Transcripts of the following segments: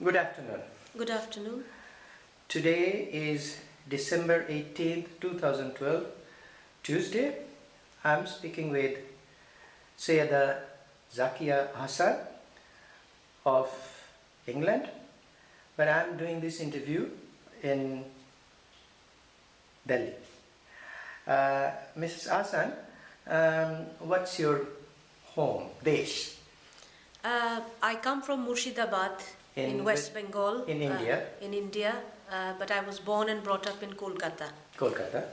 Good afternoon. Good afternoon. Today is December 18th, 2012, Tuesday. I'm speaking with Syeda Zakia Hassan of England, but I'm doing this interview in Delhi. Mrs. Hassan, what's your home, Desh? I come from Murshidabad in West Bengal. In India? In India, but I was born and brought up in Kolkata. Kolkata.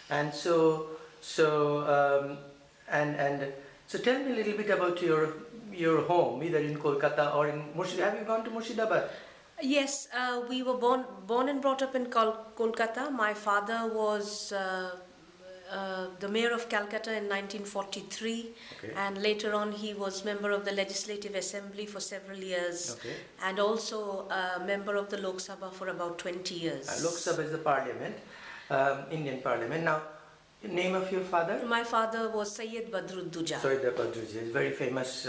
And so tell me a little bit about your home, either in Kolkata or in Murshidabad. Have you gone to Murshidabad? Yes, we were born and brought up in Kolkata. My father was the mayor of Calcutta in 1943, okay. And later on he was member of the Legislative Assembly for several years, okay. And also a member of the Lok Sabha for about 20 years. Lok Sabha is the parliament, Indian parliament. Now, the name of your father? My father was Syeda Zakia. Syeda Zakia, very famous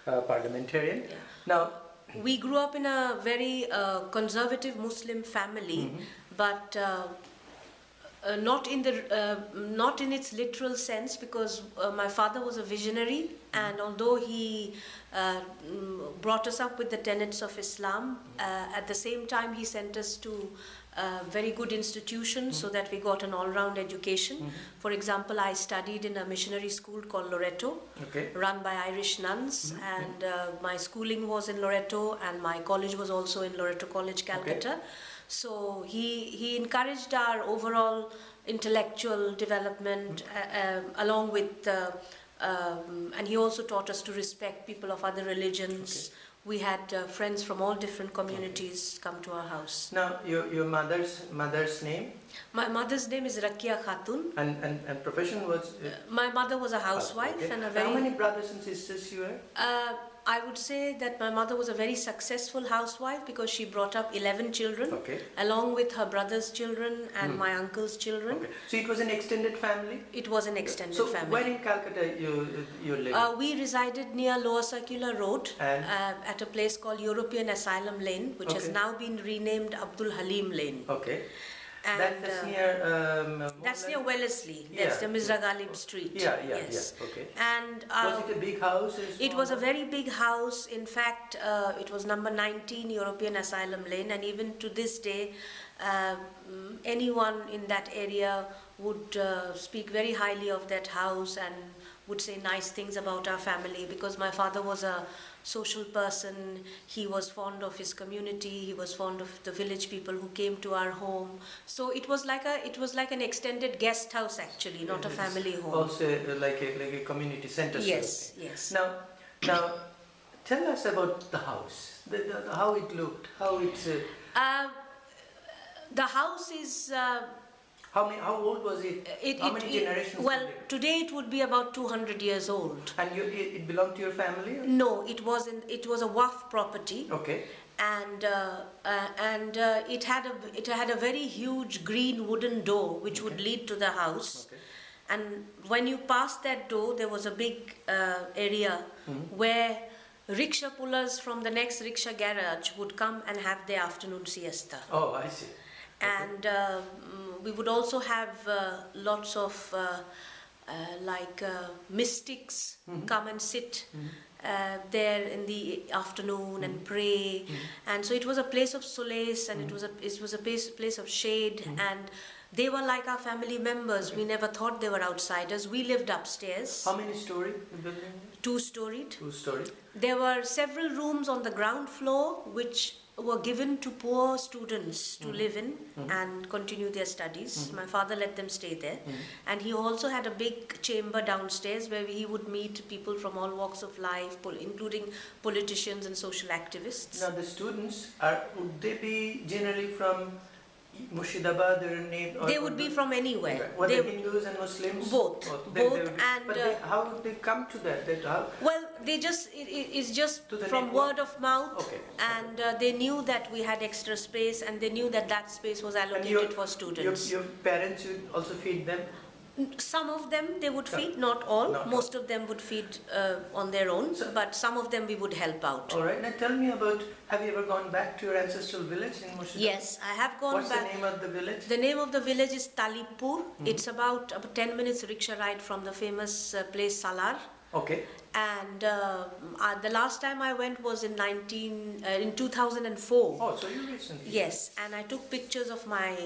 parliamentarian. Yeah. Now, we grew up in a very conservative Muslim family, but not in its literal sense, because my father was a visionary, and although he brought us up with the tenets of Islam, at the same time he sent us to very good institutions so that we got an all-round education. For example, I studied in a missionary school called Loreto, run by Irish nuns, and my schooling was in Loreto, and my college was also in Loreto College, Calcutta. So he encouraged our overall intellectual development, along with, and he also taught us to respect people of other religions. We had friends from all different communities come to our house. Now, your mother's name? My mother's name is Rakia Khatun. And profession was? My mother was a housewife. Okay. And a very... How many brothers and sisters you have? I would say that my mother was a very successful housewife, because she brought up 11 children, along with her brother's children and my uncle's children. Okay. So it was an extended family? It was an extended family. So where in Calcutta you lived? We resided near Lower Circular Road, at a place called European Asylum Lane, which has now been renamed Abdul Halim Lane. Okay. And that's near Wellesley. That's the Mirza Ghalib Street. Yes. Okay. And was it a big house? It was a very big house. In fact, it was number 19 European Asylum Lane, and even to this day, anyone in that area would speak very highly of that house and would say nice things about our family, because my father was a social person. He was fond of his community. He was fond of the village people who came to our home. So it was like an extended guest house, actually, not a family home. Also like a community center. Yes, yes. Now, tell us about the house. How it looked. How it's. The house is. How old was it? How many generations? Well, today it would be about 200 years old. And it belonged to your family? Or? No, it wasn't. It was a waqf property. Okay. And it had a very huge green wooden door which would lead to the house. Okay. And when you passed that door, there was a big area where rickshaw pullers from the next rickshaw garage would come and have their afternoon siesta. Oh, I see. Okay. And we would also have lots of mystics come and sit there in the afternoon and pray. And so it was a place of solace, and it was a place of shade, and they were like our family members. We never thought they were outsiders. We lived upstairs. How many story building? 2-storied. 2-story. There were several rooms on the ground floor which were given to poor students to live in and continue their studies. My father let them stay there. And he also had a big chamber downstairs where he would meet people from all walks of life, including politicians and social activists. Now the students, would they be generally from Murshidabad or name? They would be from anywhere. Were they Hindus and Muslims? Both. But how would they come to that? Well, it's just from word of mouth. Okay. And they knew that we had extra space, and they knew that space was allocated for students. Your parents would also feed them? Some of them they would feed, not all. Not Most of them would feed on their own, but some of them we would help out. All right. Now tell me about, have you ever gone back to your ancestral village in Murshidabad? Yes, I have gone What's back. the name of the village? The name of the village is Talipur. It's about 10 minutes rickshaw ride from the famous place Salar. Okay. And the last time I went was in 2004. Oh, so you recently? Yes, and I took pictures of my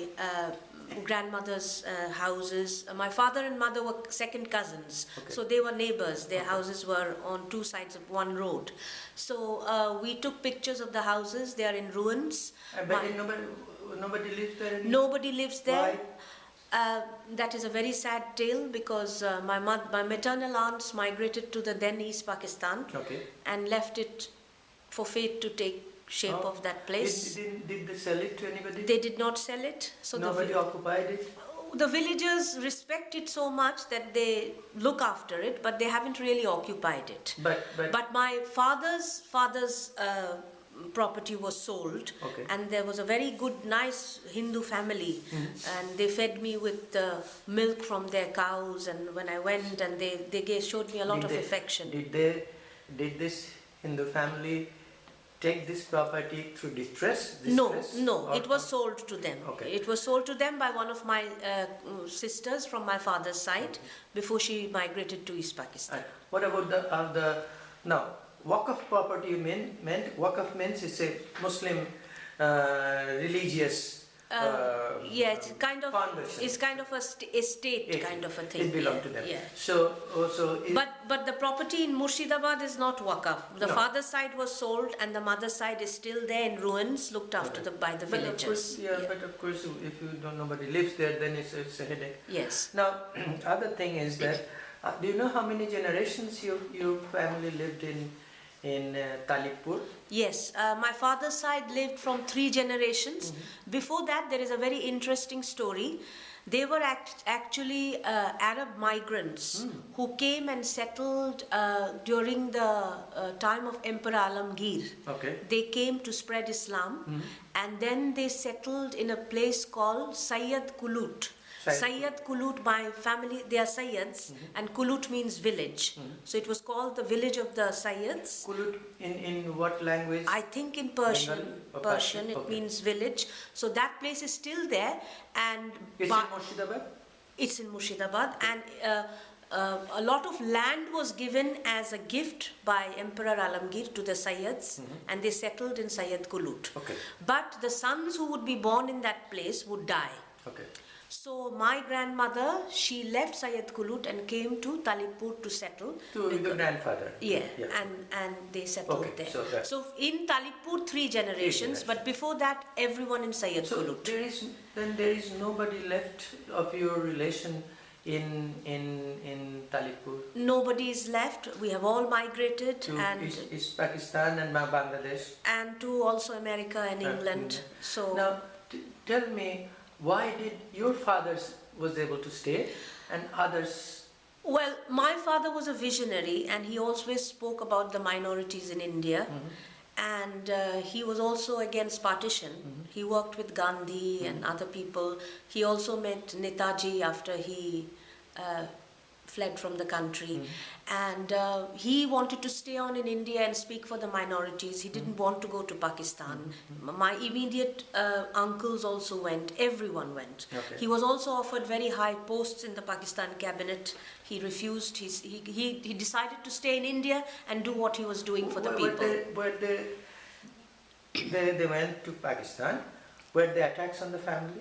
grandmother's houses. My father and mother were second cousins, so they were neighbors. Their houses were on two sides of one road. So we took pictures of the houses. They are in ruins. But nobody lives there anymore? Nobody lives there. Why? That is a very sad tale because my maternal aunts migrated to the then East Pakistan and left it for fate to take shape of that place. Did they sell it to anybody? They did not sell it. So Nobody occupied it? The villagers respect it so much that they look after it, but they haven't really occupied it. But my father's property was sold, and there was a very good, nice Hindu family, and they fed me with milk from their cows, and when I went, and they showed me a lot of affection. Did this Hindu family take this property through distress? No, it was sold to them. It was sold to them by one of my sisters from my father's side before she migrated to East Pakistan. What about now? Waqf property meant Waqf means it's a Muslim religious it's kind of foundation. it's kind of a estate kind of a thing. It belonged to them. Yeah. So but the property in Murshidabad is not Waqf. The father's side was sold, and the mother's side is still there in ruins, looked after by the villagers. But of course, if nobody lives there, then it's a headache. Yes. Now, other thing is that do you know how many generations your family lived in Talipur? Yes, my father's side lived from 3 generations. Before that, there is a very interesting story. They were actually Arab migrants who came and settled during the time of Emperor Alamgir. They came to spread Islam, and then they settled in a place called Syed Kulut. Syed Kulut, my family, they are Sayyids, and Kulut means village. So it was called the village of the Sayyids. Kulut in what language? I think in Persian. Persian, it means village. So that place is still there. And it's in Murshidabad? It's in Murshidabad. And a lot of land was given as a gift by Emperor Alamgir to the Sayyids, and they settled in Syed Kulut. But the sons who would be born in that place would die. So my grandmother, she left Syed Kulut and came to Talipur to settle. To your grandfather? Yeah. And they settled there. So in Talipur, 3 generations, but before that, everyone in Syed Kulut. There is nobody left of your relation in Talipur? Nobody is left. We have all migrated to and East Pakistan and Bangladesh, and to also America and England. So now, tell me, why did your father was able to stay and others? Well, my father was a visionary, and he always spoke about the minorities in India. And he was also against partition. He worked with Gandhi and other people. He also met Netaji after he fled from the country. And he wanted to stay on in India and speak for the minorities. He didn't want to go to Pakistan. My immediate uncles also went. Everyone went. He was also offered very high posts in the Pakistan cabinet. He refused. He decided to stay in India and do what he was doing for the people. They went to Pakistan. Were there attacks on the family?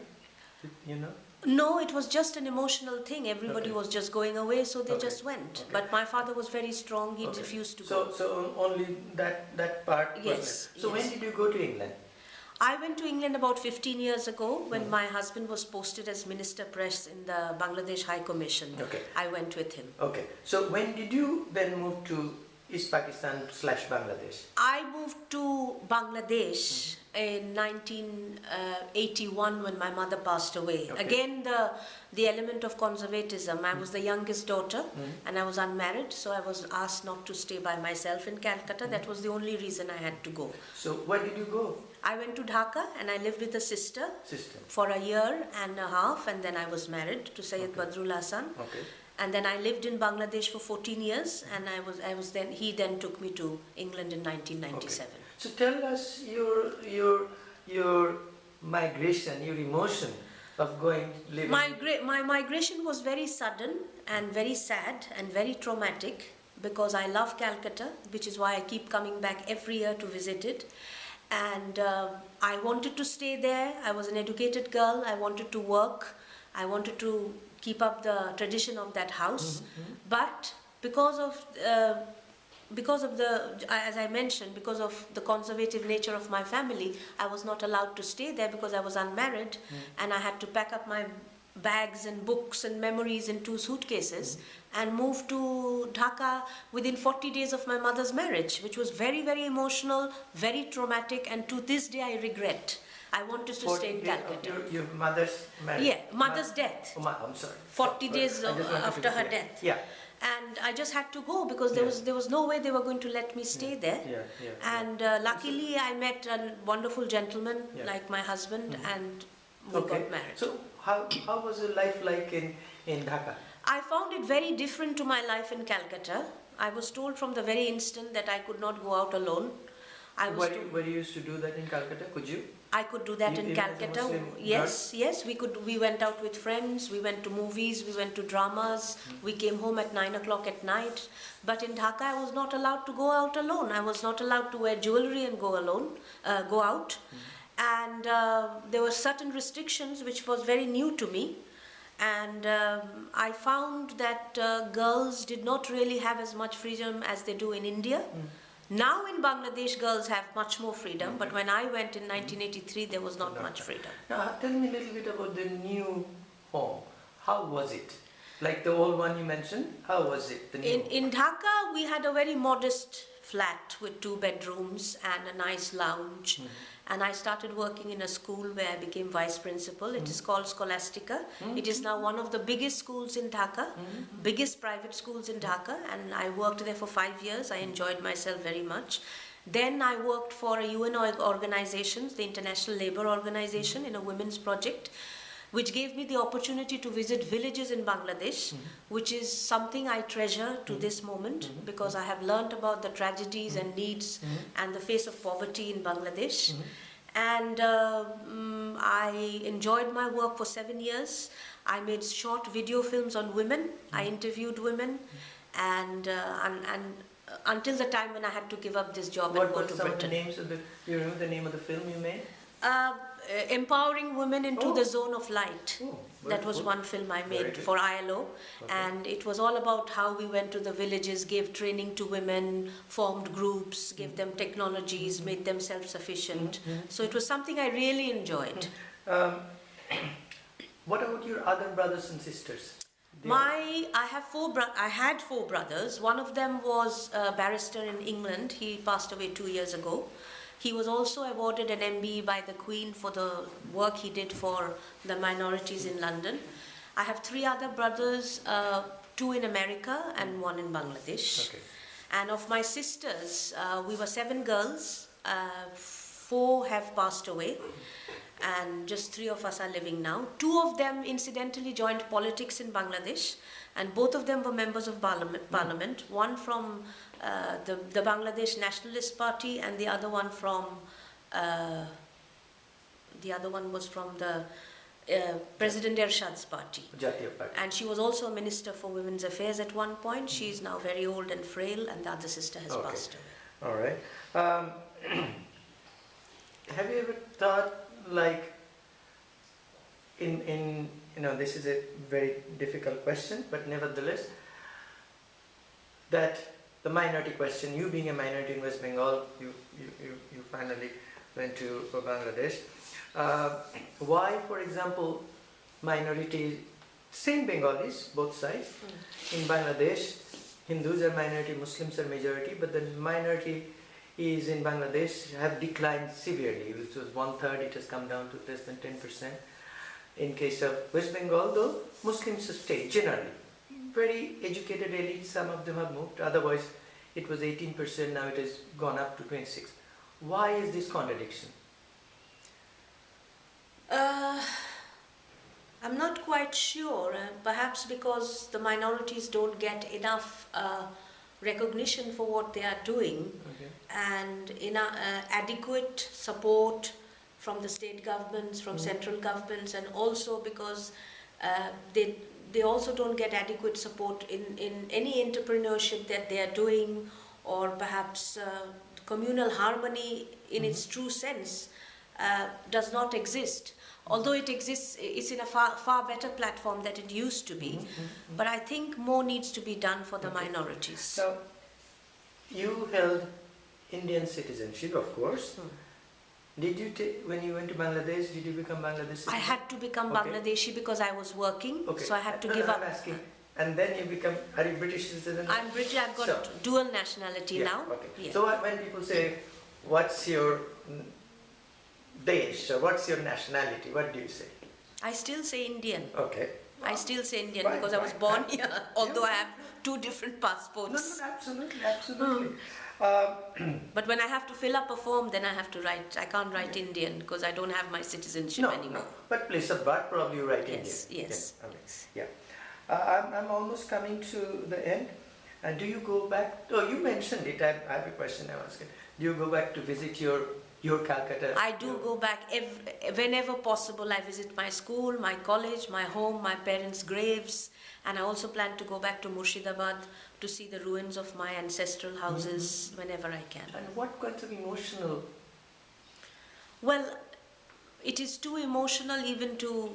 You know? No, it was just an emotional thing. Everybody was just going away, so they just went. But my father was very strong. He refused to go. So only that part was Yes. left. So when did you go to England? I went to England about 15 years ago when my husband was posted as Minister Press in the Bangladesh High Commission. I went with him. So when did you then move to East Pakistan / Bangladesh? I moved to Bangladesh in 1981 when my mother passed away. Okay. Again, the element of conservatism. I was the youngest daughter and I was unmarried, so I was asked not to stay by myself in Calcutta. That was the only reason I had to go. So where did you go? I went to Dhaka and I lived with a sister Sister. for a year and a half, and then I was married to Syed Badrul Hasan. Okay. And then I lived in Bangladesh for 14 years, and he then took me to England in 1997. Okay. So tell us your migration, your emotion of going living. My migration was very sudden and very sad and very traumatic, because I love Calcutta, which is why I keep coming back every year to visit it. And I wanted to stay there. I was an educated girl. I wanted to work. I wanted to keep up the tradition of that house. But because of as I mentioned, because of the conservative nature of my family, I was not allowed to stay there because I was unmarried, and I had to pack up my bags and books and memories in 2 suitcases and move to Dhaka within 40 days of my mother's marriage, which was very, very emotional, very traumatic, and to this day I regret. I wanted to stay in Calcutta. Your mother's marriage? Yeah, mother's death. Oh, I'm sorry. 40 days after her death. Yeah. And I just had to go because there was no way they were going to let me stay there. And luckily I met a wonderful gentleman like my husband, and we got married. So how was your life like in Dhaka? I found it very different to my life in Calcutta. I was told from the very instant that I could not go out alone. Where you used to do that in Calcutta? Could you? I could do that in Calcutta. Yes, we could. We went out with friends. We went to movies. We went to dramas. We came home at 9 o'clock at night. But in Dhaka, I was not allowed to go out alone. I was not allowed to wear jewelry and go out. And there were certain restrictions which was very new to me. And I found that girls did not really have as much freedom as they do in India. Now in Bangladesh, girls have much more freedom, but when I went in 1983, there was not much freedom. Now, tell me a little bit about the new home. How was it? Like the old one you mentioned, how was it? In Dhaka, we had a very modest flat with 2 bedrooms and a nice lounge. And I started working in a school where I became vice principal. It is called Scholastica. It is now one of the biggest schools in Dhaka, biggest private schools in Dhaka, and I worked there for 5 years. I enjoyed myself very much. Then I worked for a UN organization, the International Labour Organization, in a women's project, which gave me the opportunity to visit villages in Bangladesh, which is something I treasure to this moment, because I have learned about the tragedies and needs and the face of poverty in Bangladesh. And I enjoyed my work for 7 years. I made short video films on women. I interviewed women, and until the time when I had to give up this job and go to Britain. What were the names of you remember the name of the film you made? Empowering Women into the Zone of Light. That was good. one film I made for ILO, and it was all about how we went to the villages, gave training to women, formed groups, gave them technologies, made them self-sufficient. So it was something I really enjoyed. What about your other brothers and sisters? I had 4 brothers. One of them was a barrister in England. He passed away 2 years ago. He was also awarded an MBE by the Queen for the work he did for the minorities in London. I have 3 other brothers, 2 in America and 1 in Bangladesh. Okay. And of my sisters, we were 7 girls. 4 have passed away, and just 3 of us are living now. 2 of them incidentally joined politics in Bangladesh, and both of them were members of parliament. One from the Bangladesh Nationalist Party, and the other one was from the President Ershad's party. And she was also a minister for women's affairs at one point. She is now very old and frail, and the other sister has passed away. All right. Have you ever thought, like, in this is a very difficult question, but nevertheless, that the minority question, you being a minority in West Bengal, you finally went to Bangladesh. Why, for example, minority, same Bengalis, both sides, in Bangladesh, Hindus are minority, Muslims are majority, but the minority is in Bangladesh have declined severely, which was 1/3, it has come down to less than 10%. In case of West Bengal, though, Muslims stay generally. Very educated elites, some of them have moved, otherwise it was 18%, now it has gone up to 26%. Why is this contradiction? I'm not quite sure. Perhaps because the minorities don't get enough recognition for what they are doing, Okay. and adequate support from the state governments, from central governments, and also because they also don't get adequate support in any entrepreneurship that they are doing, or perhaps communal harmony in its true sense does not exist. Although it exists, it's in a far better platform than it used to be. But I think more needs to be done for the minorities. So, you held Indian citizenship, of course. Did you when you went to Bangladesh, did you become Bangladeshi citizen? I had to become Bangladeshi because I was working, Okay. so I had to No, give up. I'm asking, and then you become, are you British citizen? I'm British, I've got dual nationality now. Okay. Yeah. So when people say, what's your desh, or what's your nationality, what do you say? I still say Indian. Okay. I still say Indian Fine, because I was fine, born fine. here, although I have two different No, passports. absolutely, absolutely. But when I have to fill up a form, then I have to write. I can't write Indian because I don't have my citizenship anymore. No, but place of birth probably you write Yes, Indian. yes, Okay. yes. Yeah. I'm almost coming to the end. Do you go back? Oh, you mentioned it. I have a question I'm asking. Do you go back to visit your Calcutta? I do go back whenever possible. I visit my school, my college, my home, my parents' graves, and I also plan to go back to Murshidabad to see the ruins of my ancestral houses whenever I can. And what kinds of emotional? Well, it is too emotional even to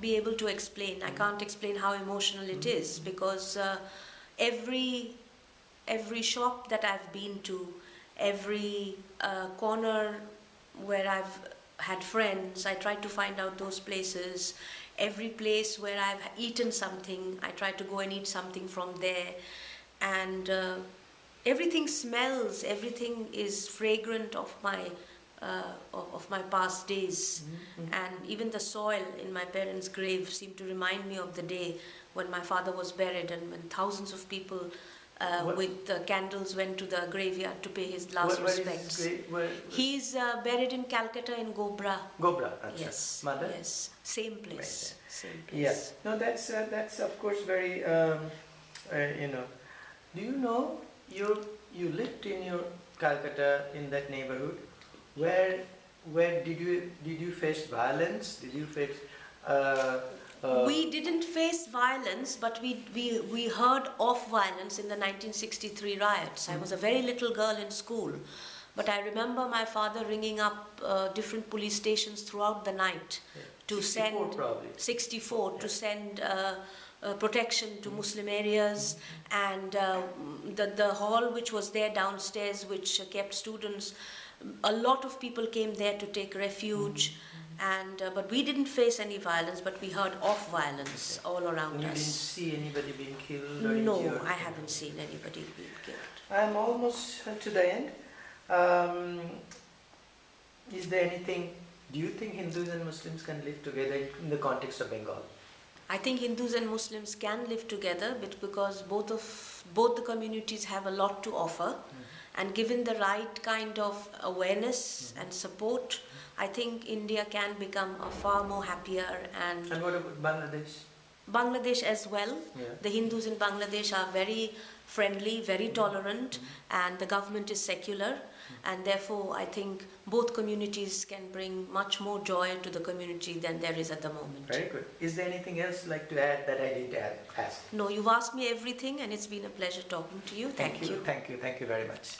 be able to explain. I can't explain how emotional it is because every shop that I've been to, every corner where I've had friends, I try to find out those places. Every place where I've eaten something, I try to go and eat something from there. And everything smells, everything is fragrant of my past days. And even the soil in my parents' grave seemed to remind me of the day when my father was buried and when thousands of people with candles went to the graveyard to pay his last respects. Is his grave? He's buried in Calcutta in Gobra. Gobra. Yes. Mother? Yes. Same place. Same place. Yes. No, that's of course very Do you know you lived in your Calcutta in that neighborhood? Where did you face violence? Did you face? We didn't face violence, but we heard of violence in the 1963 riots. I was a very little girl in school, but I remember my father ringing up different police stations throughout the night to 64 send probably. 64 to send protection to Muslim areas, and the hall which was there downstairs, which kept students. A lot of people came there to take refuge. And but we didn't face any violence, but we heard of violence all around You us. didn't see anybody being killed? Or No, injured? I haven't seen anybody being killed. I'm almost to the end. Is there anything? Do you think Hindus and Muslims can live together in the context of Bengal? I think Hindus and Muslims can live together, but because both the communities have a lot to offer, and given the right kind of awareness and support, I think India can become a far more happier and what about Bangladesh? Bangladesh as well. Yeah. The Hindus in Bangladesh are very friendly, very tolerant, and the government is secular, and therefore I think both communities can bring much more joy to the community than there is at the moment. Very good. Is there anything else you'd like to add that I didn't ask? No, you've asked me everything, and it's been a pleasure talking to you. Thank you. Thank you very much.